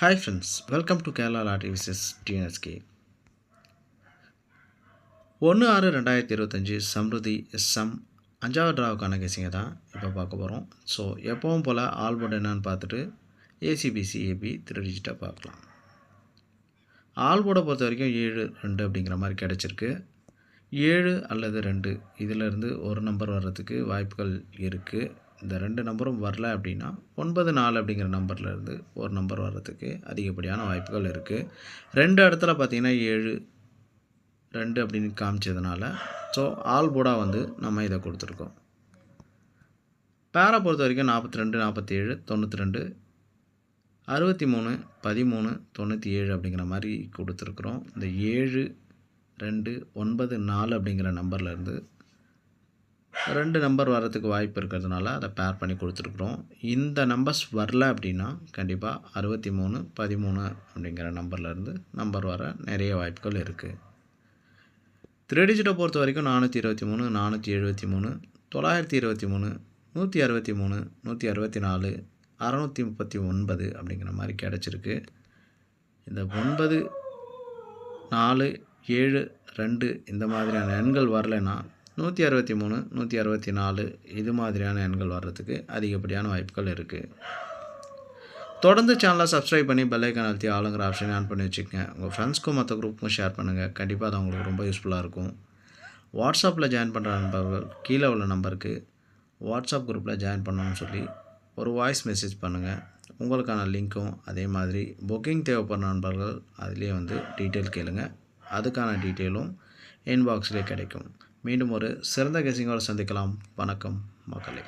Hi friends, welcome to Kerala Lottery vs TNSK. 1/6/2025 Samruddhi SM 5வது டிராவுக்கான கெஸிங்கை தான் இப்போ பார்க்க போகிறோம். ஸோ எப்பவும் போல் ஆல் போர்டு என்னன்னு பார்த்துட்டு ஏசிபிசி ஏபி 3 டிஜிட்டாக பார்க்கலாம். ஆல் போர்டை பொறுத்த வரைக்கும் 7 2 அப்படிங்கிற மாதிரி கிடச்சிருக்கு. 7 அல்லது 2 இதிலேருந்து ஒரு நம்பர் வர்றதுக்கு வாய்ப்புகள் இருக்குது. இந்த 2 நம்பரும் வரல அப்படின்னா 9 4 அப்படிங்கிற நம்பர்லேருந்து ஒரு நம்பர் வர்றதுக்கு அதிகப்படியான வாய்ப்புகள் இருக்குது. 2 இடத்துல பார்த்திங்கன்னா 7 2 அப்படின்னு காமிச்சதுனால ஸோ ஆல் போர்டாக நம்ம இதை கொடுத்துருக்கோம். பேரை பொறுத்த வரைக்கும் 42 47 92 63 13 97 அப்படிங்கிற மாதிரி கொடுத்துருக்குறோம். இந்த 7 2 9 4 அப்படிங்கிற நம்பர்லேருந்து 2 நம்பர் வர்றதுக்கு வாய்ப்பு இருக்கிறதுனால அதை பேர் பண்ணி கொடுத்துருக்குறோம். இந்த நம்பர்ஸ் வரல அப்படின்னா கண்டிப்பாக 63 13 அப்படிங்கிற நம்பர்லேருந்து நம்பர் வர நிறைய வாய்ப்புகள் இருக்குது. 3 டிஜிட்டை பொறுத்த வரைக்கும் 423 473 923 163 164 639 அப்படிங்கிற மாதிரி கிடச்சிருக்கு. இந்த 9 4 7 2 இந்த மாதிரியான எண்கள் வரலைன்னா 163 164 இது மாதிரியான எண்கள் வர்றதுக்கு அதிகப்படியான வாய்ப்புகள் இருக்குது. தொடர்ந்து சேனலை சப்ஸ்கிரைப் பண்ணி பெல் ஐக்கான் அழுத்தி ஆளுங்கிற ஆப்ஷனை ஆன் பண்ணி வச்சுக்கோங்க. உங்கள் ஃப்ரெண்ட்ஸ்க்கும் மற்ற குரூப்புக்கும் ஷேர் பண்ணுங்கள். கண்டிப்பாக அது அவங்களுக்கு ரொம்ப யூஸ்ஃபுல்லாக இருக்கும். வாட்ஸ்அப்பில் ஜாயின் பண்ணுற நண்பர்கள் கீழே உள்ள நம்பருக்கு வாட்ஸ்அப் குரூப்பில் ஜாயின் பண்ணணும்னு சொல்லி ஒரு வாய்ஸ் மெசேஜ் பண்ணுங்கள். உங்களுக்கான லிங்க்கும் அதே மாதிரி புக்கிங் தேவைப்படுற நண்பர்கள் அதிலே டீட்டெயில் கேளுங்க. அதுக்கான டீட்டெயிலும் இன்பாக்ஸ்லேயே கிடைக்கும். மீண்டும் ஒரு சிறந்த கெஸிங்கோடு சந்திக்கலாம். வணக்கம் மக்களே.